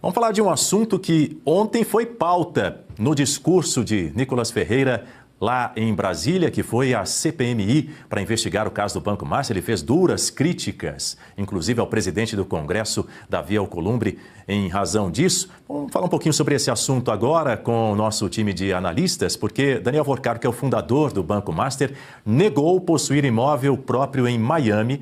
Vamos falar de um assunto que ontem foi pauta no discurso de Nicolas Ferreira lá em Brasília, que foi a CPMI para investigar o caso do Banco Master. Ele fez duras críticas, inclusive ao presidente do Congresso, Davi Alcolumbre, em razão disso. Vamos falar um pouquinho sobre esse assunto agora com o nosso time de analistas, porque Daniel Vorcaro, que é o fundador do Banco Master, negou possuir imóvel próprio em Miami,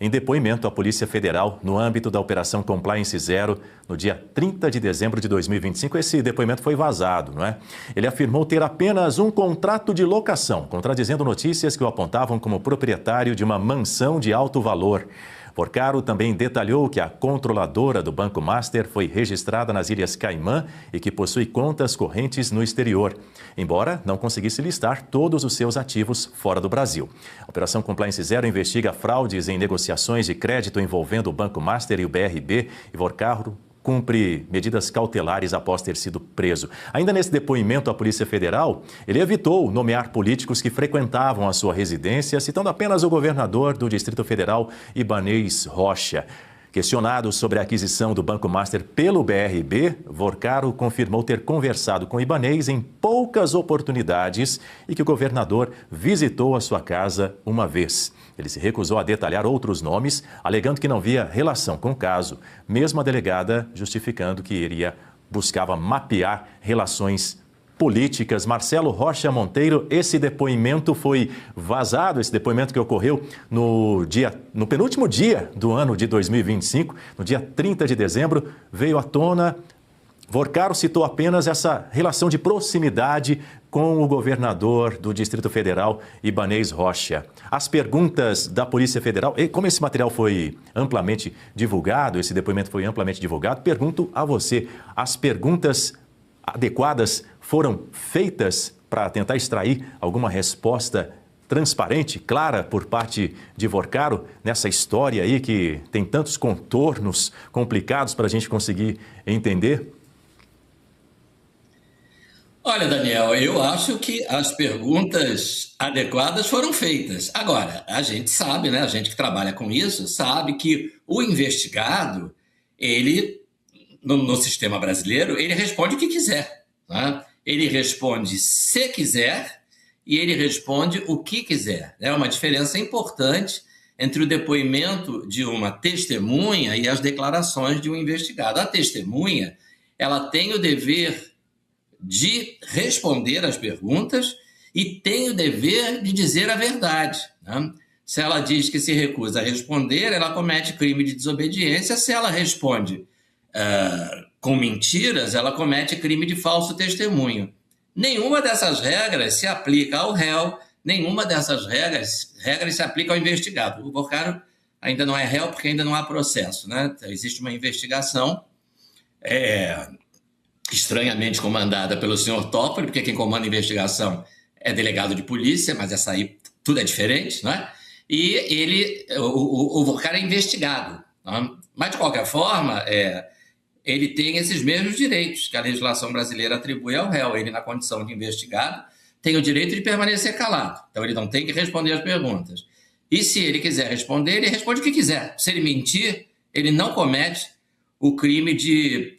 em depoimento à Polícia Federal no âmbito da Operação Compliance Zero, no dia 30 de dezembro de 2025. Esse depoimento foi vazado, não é? Ele afirmou ter apenas um contrato de locação, contradizendo notícias que o apontavam como proprietário de uma mansão de alto valor. Vorcaro também detalhou que a controladora do Banco Master foi registrada nas Ilhas Caimã e que possui contas correntes no exterior, embora não conseguisse listar todos os seus ativos fora do Brasil. A Operação Compliance Zero investiga fraudes em negociações de crédito envolvendo o Banco Master e o BRB, e Vorcaro cumpre medidas cautelares após ter sido preso. Ainda nesse depoimento à Polícia Federal, ele evitou nomear políticos que frequentavam a sua residência, citando apenas o governador do Distrito Federal, Ibanez Rocha. Questionado sobre a aquisição do Banco Master pelo BRB, Vorcaro confirmou ter conversado com Ibanez em poucas oportunidades e que o governador visitou a sua casa uma vez. Ele se recusou a detalhar outros nomes, alegando que não via relação com o caso, mesmo a delegada justificando que buscava mapear relações políticas. Marcelo Rocha Monteiro, esse depoimento foi vazado, esse depoimento que ocorreu no penúltimo dia do ano de 2025, no dia 30 de dezembro, veio à tona. Vorcaro citou apenas essa relação de proximidade com o governador do Distrito Federal, Ibanez Rocha. As perguntas da Polícia Federal, e como esse material foi amplamente divulgado, esse depoimento foi amplamente divulgado, pergunto a você, as perguntas adequadas foram feitas para tentar extrair alguma resposta transparente, clara, por parte de Vorcaro, nessa história aí que tem tantos contornos complicados para a gente conseguir entender? Olha, Daniel, eu acho que as perguntas adequadas foram feitas. Agora, a gente sabe, né? A gente que trabalha com isso, sabe que o investigado, ele, no sistema brasileiro, ele responde o que quiser, né? Ele responde se quiser e ele responde o que quiser. É uma diferença importante entre o depoimento de uma testemunha e as declarações de um investigado. A testemunha, ela tem o dever de responder às perguntas e tem o dever de dizer a verdade, né? Se ela diz que se recusa a responder, ela comete crime de desobediência. Se ela responde com mentiras, ela comete crime de falso testemunho. Nenhuma dessas regras se aplica ao réu, nenhuma dessas regras se aplica ao investigado. O Vorcaro ainda não é réu porque ainda não há processo, né? Existe uma investigação estranhamente comandada pelo senhor Toffoli, porque quem comanda a investigação é delegado de polícia, mas essa aí tudo é diferente, não é? E o Vorcaro é investigado, não é? Mas, de qualquer forma, ele tem esses mesmos direitos que a legislação brasileira atribui ao réu. Ele, na condição de investigado, tem o direito de permanecer calado. Então, ele não tem que responder as perguntas. E se ele quiser responder, ele responde o que quiser. Se ele mentir, ele não comete o crime de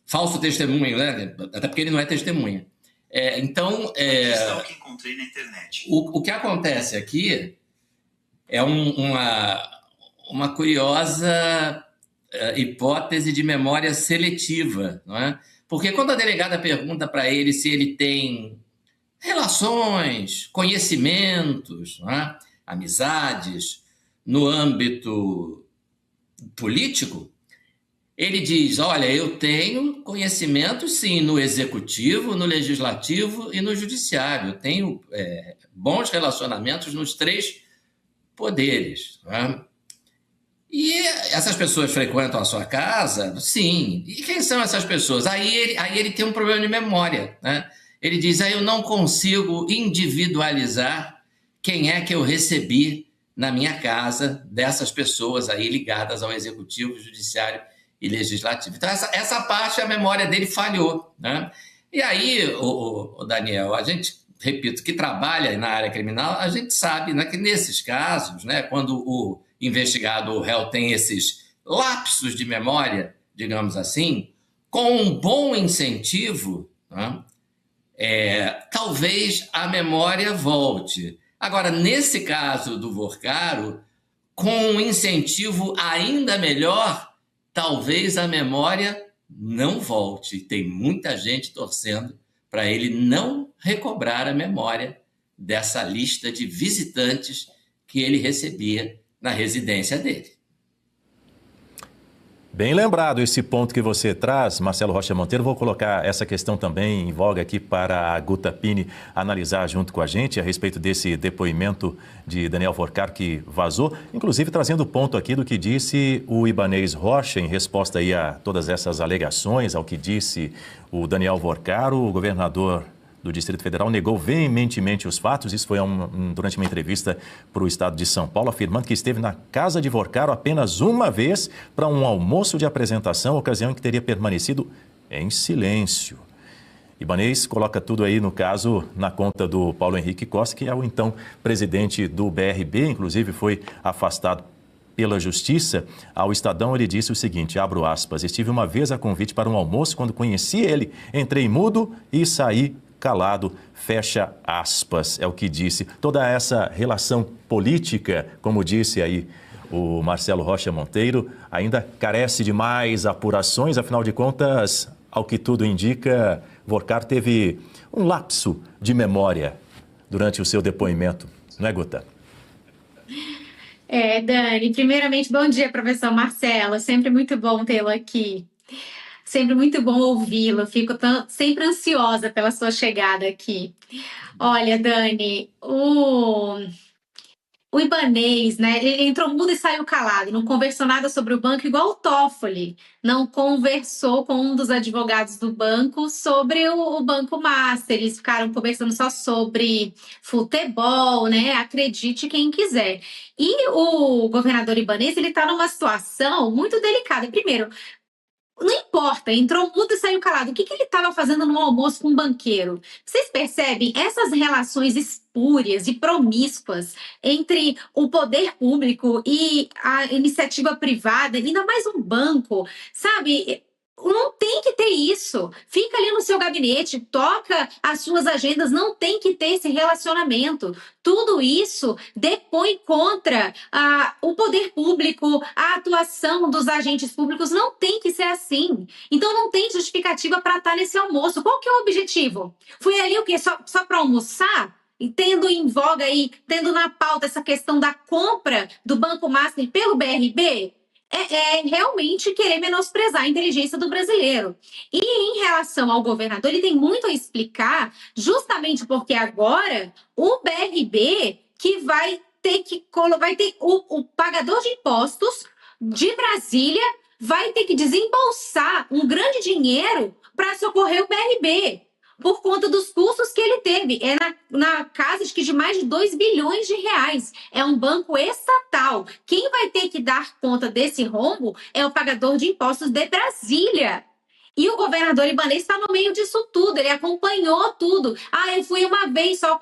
falso testemunho, né? Até porque ele não é testemunha. Então, questão que encontrei na internet. O que acontece aqui é uma curiosa hipótese de memória seletiva, não é? Porque quando a delegada pergunta para ele se ele tem relações, conhecimentos, não é? Amizades no âmbito político, ele diz, olha, eu tenho conhecimento, sim, no executivo, no legislativo e no judiciário. Eu tenho bons relacionamentos nos três poderes, não é? E essas pessoas frequentam a sua casa? Sim. E quem são essas pessoas? Aí ele tem um problema de memória, né? Ele diz, eu não consigo individualizar quem é que eu recebi na minha casa dessas pessoas aí ligadas ao executivo, judiciário e legislativo. Então, essa parte, a memória dele falhou, né? E aí, o Daniel, a gente, repito, que trabalha na área criminal, a gente sabe, né, que nesses casos, né, quando o investigado, o réu, tem esses lapsos de memória, digamos assim, Com um bom incentivo, né, talvez a memória volte. Agora, nesse caso do Vorcaro, com um incentivo ainda melhor, talvez a memória não volte. Tem muita gente torcendo para ele não recobrar a memória dessa lista de visitantes que ele recebia na residência dele. Bem lembrado esse ponto que você traz, Marcelo Rocha Monteiro. Vou colocar essa questão também em voga aqui para a Guta Pini analisar junto com a gente a respeito desse depoimento de Daniel Vorcaro que vazou, inclusive trazendo o ponto aqui do que disse o Ibanez Rocha em resposta aí a todas essas alegações, ao que disse o Daniel Vorcaro. O governador do Distrito Federal negou veementemente os fatos. Isso foi durante uma entrevista para o estado de São Paulo, afirmando que esteve na casa de Vorcaro apenas uma vez para um almoço de apresentação, ocasião em que teria permanecido em silêncio. Ibanez coloca tudo aí, no caso, na conta do Paulo Henrique Costa, que é o então presidente do BRB, inclusive foi afastado pela Justiça. Ao Estadão ele disse o seguinte, abro aspas, estive uma vez a convite para um almoço, quando conheci ele, entrei mudo e saí calado, fecha aspas, é o que disse. Toda essa relação política, como disse aí o Marcelo Rocha Monteiro, ainda carece de mais apurações, afinal de contas, ao que tudo indica, Vorcaro teve um lapso de memória durante o seu depoimento, não é, Guta? Dani, primeiramente, bom dia, professor Marcelo, sempre muito bom tê-lo aqui. Sempre muito bom ouvi-lo, fico sempre ansiosa pela sua chegada aqui. Olha, Dani, o Ibanez, né, ele entrou mudo e saiu calado, não conversou nada sobre o banco, igual o Toffoli, não conversou com um dos advogados do banco sobre o Banco Master, eles ficaram conversando só sobre futebol, né, acredite quem quiser. E o governador Ibanez, ele está numa situação muito delicada. Primeiro, não importa, entrou mudo e saiu calado. O que ele estava fazendo no almoço com um banqueiro? Vocês percebem essas relações espúrias e promíscuas entre o poder público e a iniciativa privada, ainda mais um banco, sabe? Não tem que ter isso. Fica ali no seu gabinete, toca as suas agendas, não tem que ter esse relacionamento. Tudo isso depõe contra o poder público, a atuação dos agentes públicos. Não tem que ser assim. Então não tem justificativa para estar nesse almoço. Qual que é o objetivo? Foi ali o quê? Só para almoçar? E tendo em voga aí, tendo na pauta essa questão da compra do Banco Master pelo BRB? É realmente querer menosprezar a inteligência do brasileiro. E em relação ao governador, ele tem muito a explicar, justamente porque agora o BRB que vai ter o pagador de impostos de Brasília vai ter que desembolsar um grande dinheiro para socorrer o BRB. Por conta dos custos que ele teve. É na casa de mais de 2 bilhões de reais. É um banco estatal. Quem vai ter que dar conta desse rombo é o pagador de impostos de Brasília. E o governador Ibanez está no meio disso tudo, ele acompanhou tudo. Eu fui uma vez só,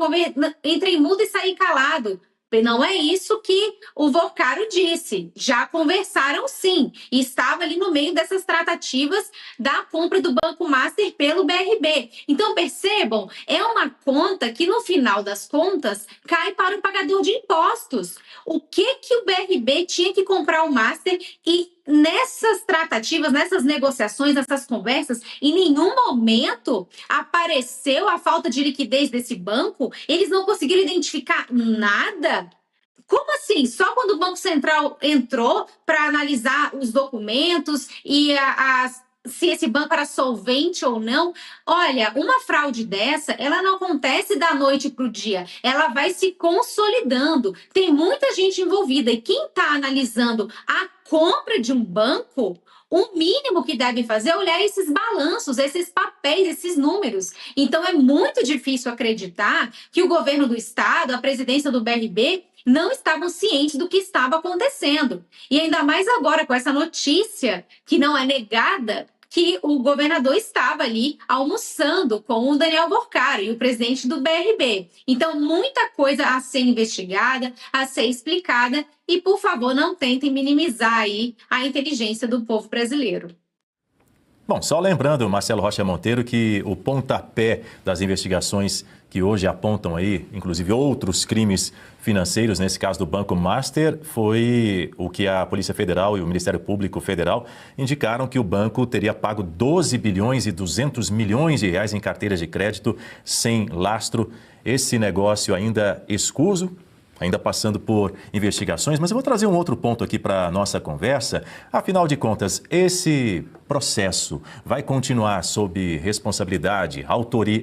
entrei mudo e saí calado. Não é isso que o Vorcaro disse. Já conversaram sim. E estava ali no meio dessas tratativas da compra do Banco Master pelo BRB. Então, percebam, é uma conta que, no final das contas, cai para o pagador de impostos. O que o BRB tinha que comprar o Master e nessas tratativas, nessas negociações, nessas conversas, em nenhum momento apareceu a falta de liquidez desse banco? Eles não conseguiram identificar nada? Como assim? Só quando o Banco Central entrou para analisar os documentos e se esse banco era solvente ou não? Olha, uma fraude dessa, ela não acontece da noite para o dia, ela vai se consolidando. Tem muita gente envolvida e quem está analisando a compra de um banco, o mínimo que deve fazer é olhar esses balanços, esses papéis, esses números. Então é muito difícil acreditar que o governo do estado, a presidência do BRB, não estavam cientes do que estava acontecendo. E ainda mais agora com essa notícia que não é negada, que o governador estava ali almoçando com o Daniel Vorcaro e o presidente do BRB. Então, muita coisa a ser investigada, a ser explicada e, por favor, não tentem minimizar aí a inteligência do povo brasileiro. Bom, só lembrando, Marcelo Rocha Monteiro, que o pontapé das investigações que hoje apontam aí, inclusive outros crimes financeiros, nesse caso do Banco Master, foi o que a Polícia Federal e o Ministério Público Federal indicaram que o banco teria pago 12 bilhões e 200 milhões de reais em carteiras de crédito sem lastro. Esse negócio ainda escuso, ainda passando por investigações, mas eu vou trazer um outro ponto aqui para a nossa conversa. Afinal de contas, esse processo vai continuar sob responsabilidade,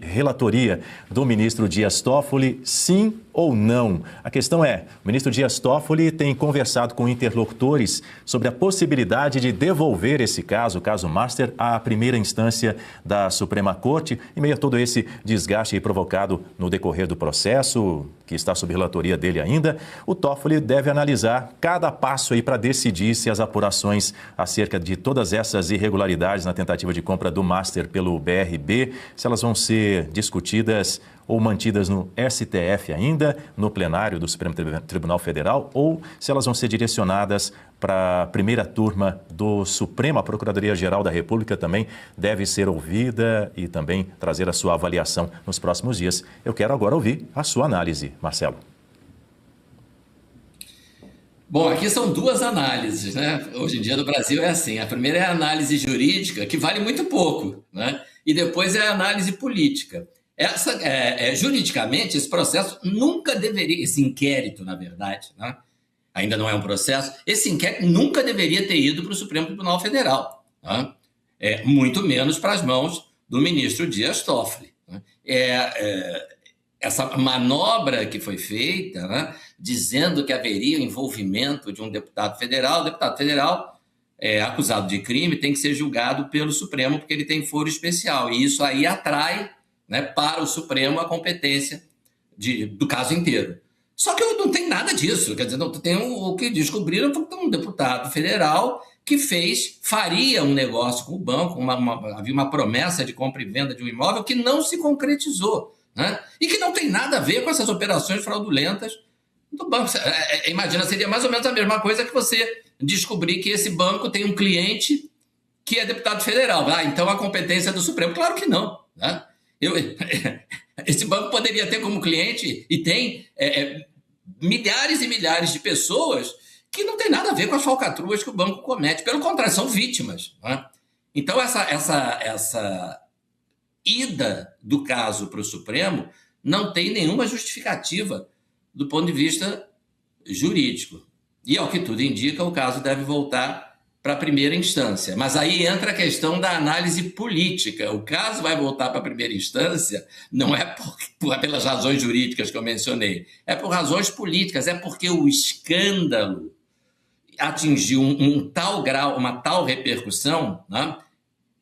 relatoria do ministro Dias Toffoli, sim ou não? A questão é, o ministro Dias Toffoli tem conversado com interlocutores sobre a possibilidade de devolver esse caso, o caso Master, à primeira instância da Suprema Corte, em meio a todo esse desgaste provocado no decorrer do processo, que está sob relatoria dele ainda. O Toffoli deve analisar cada passo aí para decidir se as apurações acerca de todas essas irregularidades na tentativa de compra do Master pelo BRB, se elas vão ser discutidas ou mantidas no STF ainda, no plenário do Supremo Tribunal Federal, ou se elas vão ser direcionadas para a primeira turma do Supremo. A Procuradoria-Geral da República também deve ser ouvida e também trazer a sua avaliação nos próximos dias. Eu quero agora ouvir a sua análise, Marcelo. Bom, aqui são duas análises, né? Hoje em dia no Brasil é assim. A primeira é a análise jurídica, que vale muito pouco, né? E depois é a análise política. Juridicamente, esse processo nunca deveria, esse inquérito, na verdade, né? Ainda não é um processo, esse inquérito nunca deveria ter ido para o Supremo Tribunal Federal, né? Muito menos para as mãos do ministro Dias Toffoli, né? Essa manobra que foi feita, né, dizendo que haveria envolvimento de um deputado federal, o deputado federal acusado de crime tem que ser julgado pelo Supremo porque ele tem foro especial, e isso aí atrai, né, para o Supremo a competência do caso inteiro. Só que não tem nada disso, quer dizer, não tem o que descobriram um deputado federal que faria um negócio com o banco, havia uma promessa de compra e venda de um imóvel que não se concretizou, né? E que não tem nada a ver com essas operações fraudulentas do banco. Imagina, seria mais ou menos a mesma coisa que você descobrir que esse banco tem um cliente que é deputado federal. Então a competência é do Supremo. Claro que não, né? Esse banco poderia ter como cliente, e tem milhares e milhares de pessoas que não tem nada a ver com as falcatruas que o banco comete. Pelo contrário, são vítimas, né? Então essa ida do caso para o Supremo não tem nenhuma justificativa do ponto de vista jurídico. E, ao que tudo indica, o caso deve voltar para a primeira instância. Mas aí entra a questão da análise política. O caso vai voltar para a primeira instância não é pelas razões jurídicas que eu mencionei, é por razões políticas, é porque o escândalo atingiu um tal grau, uma tal repercussão, né?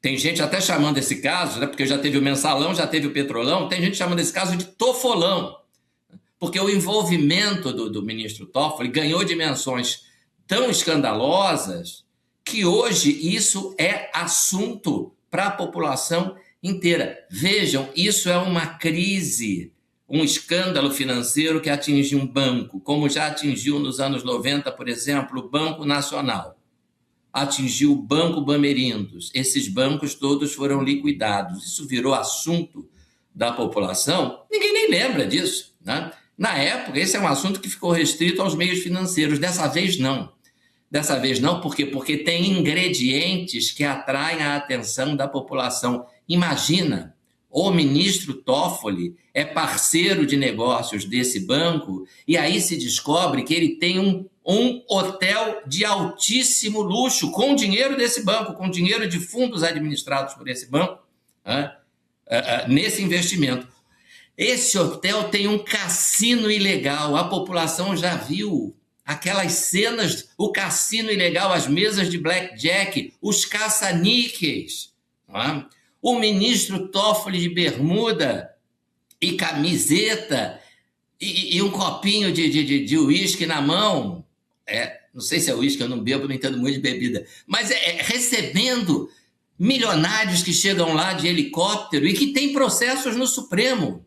Tem gente até chamando esse caso, né, porque já teve o Mensalão, já teve o Petrolão, tem gente chamando esse caso de Tofolão, porque o envolvimento do ministro Toffoli ganhou dimensões tão escandalosas que hoje isso é assunto para a população inteira. Vejam, isso é uma crise, um escândalo financeiro que atinge um banco, como já atingiu nos anos 90, por exemplo, o Banco Nacional. Atingiu o Banco Bamerindos. Esses bancos todos foram liquidados. Isso virou assunto da população. Ninguém nem lembra disso, né? Na época, esse é um assunto que ficou restrito aos meios financeiros. Dessa vez, não. Dessa vez, não. Por quê? Porque tem ingredientes que atraem a atenção da população. Imagina, o ministro Toffoli é parceiro de negócios desse banco e aí se descobre que ele tem um hotel de altíssimo luxo com dinheiro desse banco, com dinheiro de fundos administrados por esse banco, né, nesse investimento. Esse hotel tem um cassino ilegal, a população já viu aquelas cenas, o cassino ilegal, as mesas de blackjack, os caça-níqueis, né? O ministro Toffoli de bermuda e camiseta e um copinho de uísque na mão. Não sei se é uísque, eu não bebo, não entendo muito de bebida. Mas recebendo milionários que chegam lá de helicóptero e que tem processos no Supremo.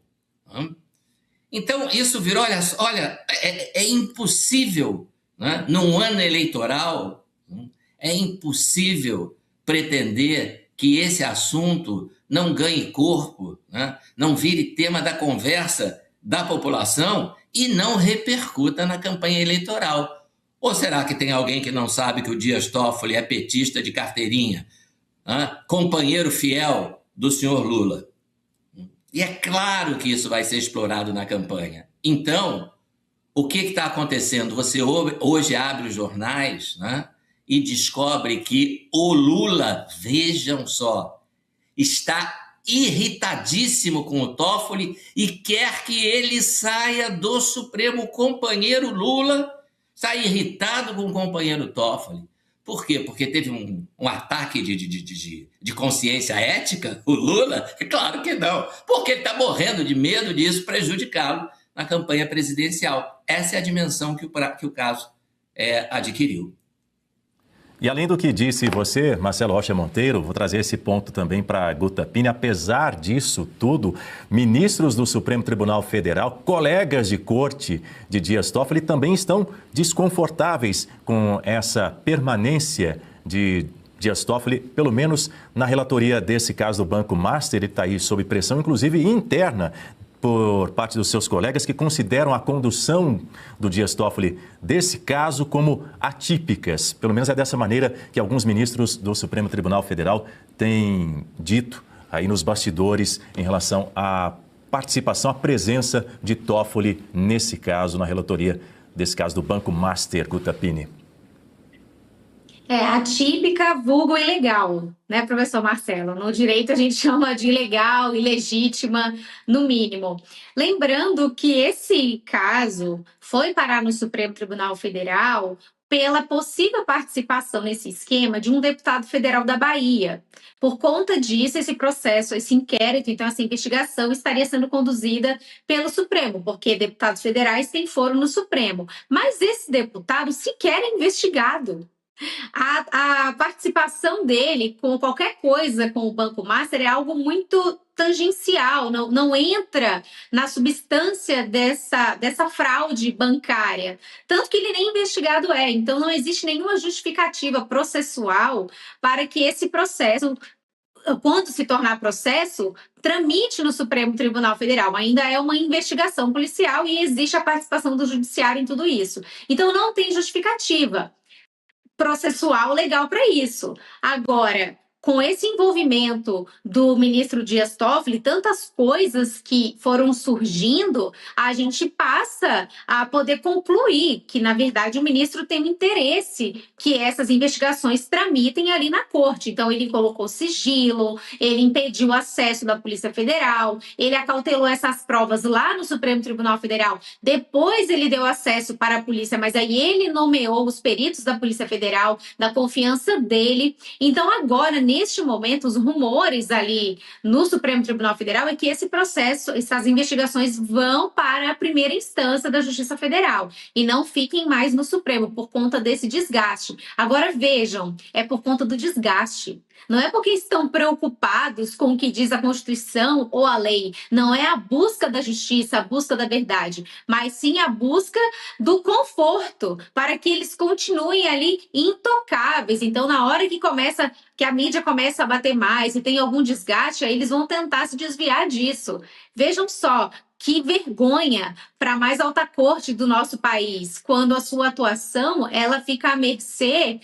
Então, isso virou, olha, é impossível, né? Num ano eleitoral, é impossível pretender que esse assunto não ganhe corpo, né? Não vire tema da conversa da população e não repercuta na campanha eleitoral. Ou será que tem alguém que não sabe que o Dias Toffoli é petista de carteirinha, né? Companheiro fiel do senhor Lula? E é claro que isso vai ser explorado na campanha. Então, o que está acontecendo? Você hoje abre os jornais, né, e descobre que o Lula, vejam só, está irritadíssimo com o Toffoli e quer que ele saia do Supremo. O companheiro Lula está irritado com o companheiro Toffoli. Por quê? Porque teve um ataque de consciência ética, o Lula? Claro que não, porque ele está morrendo de medo disso prejudicá-lo na campanha presidencial. Essa é a dimensão que o caso adquiriu. E além do que disse você, Marcelo Rocha Monteiro, vou trazer esse ponto também para Guta Pinney. Apesar disso tudo, ministros do Supremo Tribunal Federal, colegas de corte de Dias Toffoli, também estão desconfortáveis com essa permanência de Dias Toffoli, pelo menos na relatoria desse caso do Banco Master. Ele está aí sob pressão, inclusive interna, por parte dos seus colegas que consideram a condução do Dias Toffoli desse caso como atípicas. Pelo menos é dessa maneira que alguns ministros do Supremo Tribunal Federal têm dito aí nos bastidores em relação à participação, à presença de Toffoli nesse caso, na relatoria desse caso do Banco Master, Guta Pinney. Atípica, vulgo ilegal, né, professor Marcelo? No direito a gente chama de ilegal, ilegítima, no mínimo. Lembrando que esse caso foi parar no Supremo Tribunal Federal pela possível participação nesse esquema de um deputado federal da Bahia. Por conta disso, esse processo, esse inquérito, então essa investigação estaria sendo conduzida pelo Supremo, porque deputados federais têm foro no Supremo. Mas esse deputado sequer é investigado. A participação dele com qualquer coisa com o Banco Master é algo muito tangencial, não entra na substância dessa fraude bancária. Tanto que ele nem investigado é. Então, não existe nenhuma justificativa processual para que esse processo, quando se tornar processo, tramite no Supremo Tribunal Federal. Ainda é uma investigação policial e existe a participação do judiciário em tudo isso. Então, não tem justificativa processual legal para isso. Agora, com esse envolvimento do ministro Dias Toffoli, tantas coisas que foram surgindo, a gente passa a poder concluir que, na verdade, o ministro tem um interesse que essas investigações tramitem ali na corte. Então, ele colocou sigilo, ele impediu o acesso da Polícia Federal, ele acautelou essas provas lá no Supremo Tribunal Federal. Depois, ele deu acesso para a polícia, mas aí ele nomeou os peritos da Polícia Federal, da confiança dele. Então, agora, neste momento, os rumores ali no Supremo Tribunal Federal é que esse processo, essas investigações vão para a primeira instância da Justiça Federal e não fiquem mais no Supremo por conta desse desgaste. Agora vejam, é por conta do desgaste. Não é porque estão preocupados com o que diz a Constituição ou a lei. Não é a busca da justiça, a busca da verdade, mas sim a busca do conforto para que eles continuem ali intocáveis. Então, na hora que a mídia começa a bater mais e tem algum desgaste, aí eles vão tentar se desviar disso. Vejam só, que vergonha para a mais alta corte do nosso país, quando a sua atuação ela fica à mercê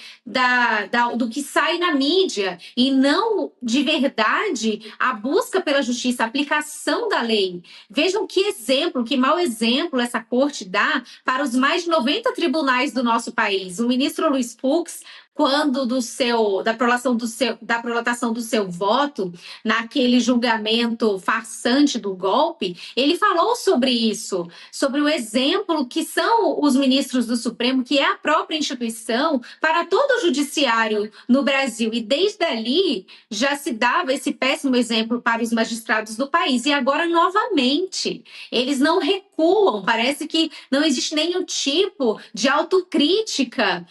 do que sai na mídia e não, de verdade, a busca pela justiça, a aplicação da lei. Vejam que exemplo, que mau exemplo essa corte dá para os mais de 90 tribunais do nosso país. O ministro Luiz Fux, quando da prolatação do seu voto, naquele julgamento farsante do golpe, ele falou sobre isso, sobre o exemplo que são os ministros do Supremo, que é a própria instituição, para todo o judiciário no Brasil. E desde ali já se dava esse péssimo exemplo para os magistrados do país. E agora, novamente, eles não recuam. Parece que não existe nenhum tipo de autocrítica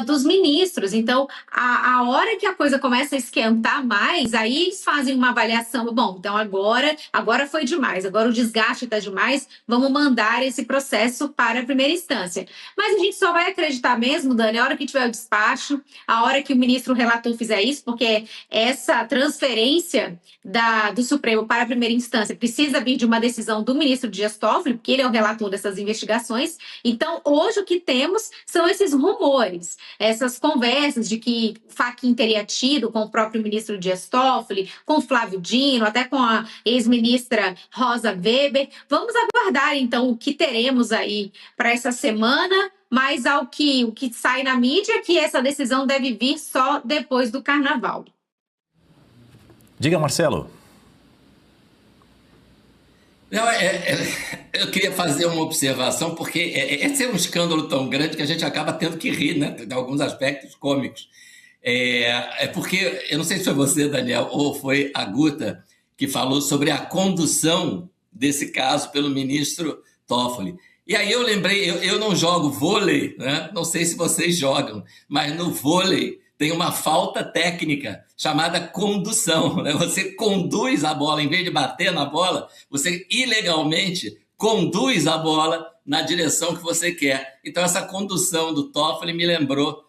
dos ministros. ministros. Então, a hora que a coisa começa a esquentar mais, aí eles fazem uma avaliação. Bom, então agora foi demais, agora o desgaste está demais, vamos mandar esse processo para a primeira instância. Mas a gente só vai acreditar mesmo, Dani, a hora que tiver o despacho, a hora que o ministro relator fizer isso, porque essa transferência do Supremo para a primeira instância precisa vir de uma decisão do ministro Dias Toffoli, porque ele é o relator dessas investigações. Então, hoje o que temos são esses rumores, essas conversas de que Fachin teria tido com o próprio ministro Dias Toffoli, com Flávio Dino, até com a ex-ministra Rosa Weber. Vamos aguardar, então, o que teremos aí para essa semana, mas o que sai na mídia é que essa decisão deve vir só depois do Carnaval. Diga, Marcelo. Não, eu queria fazer uma observação, porque esse é um escândalo tão grande que a gente acaba tendo que rir, né? Em alguns aspectos cômicos. Porque, eu não sei se foi você, Daniel, ou foi a Guta, que falou sobre a condução desse caso pelo ministro Toffoli. E aí eu lembrei, eu não jogo vôlei, né? Não sei se vocês jogam, mas no vôlei tem uma falta técnica chamada condução, né? Você conduz a bola, em vez de bater na bola, você ilegalmente conduz a bola na direção que você quer. Então essa condução do Toffoli me lembrou,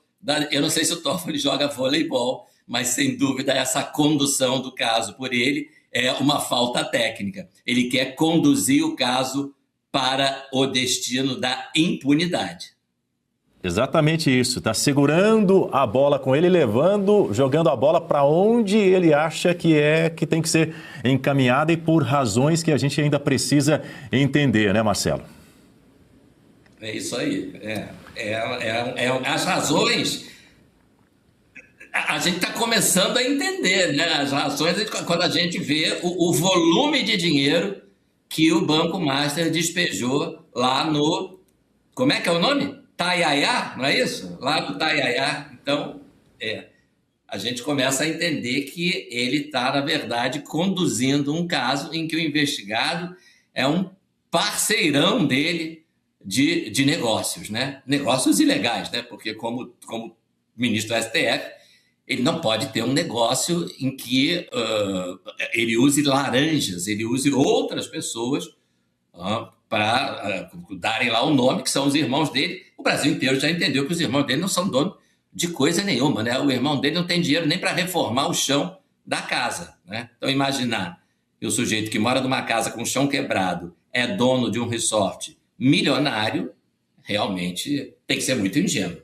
eu não sei se o Toffoli joga voleibol, mas sem dúvida essa condução do caso por ele é uma falta técnica. Ele quer conduzir o caso para o destino da impunidade. Exatamente isso, está segurando a bola com ele, jogando a bola para onde ele acha que tem que ser encaminhada e por razões que a gente ainda precisa entender, né, Marcelo? É isso aí. As razões, a gente está começando a entender, né? As razões, quando a gente vê o volume de dinheiro que o Banco Master despejou lá no... Como é que é o nome? Taiaiá, não é isso? Lá do Taiaiá. Então, a gente começa a entender que ele está, na verdade, conduzindo um caso em que o investigado é um parceirão dele de negócios, né? Negócios ilegais, né? Porque como ministro do STF, ele não pode ter um negócio em que ele use laranjas, ele use outras pessoas para darem lá o nome, que são os irmãos dele. O Brasil inteiro já entendeu que os irmãos dele não são donos de coisa nenhuma, né? O irmão dele não tem dinheiro nem para reformar o chão da casa, né? Então, imaginar que o sujeito que mora numa casa com o chão quebrado é dono de um resort milionário, realmente tem que ser muito ingênuo.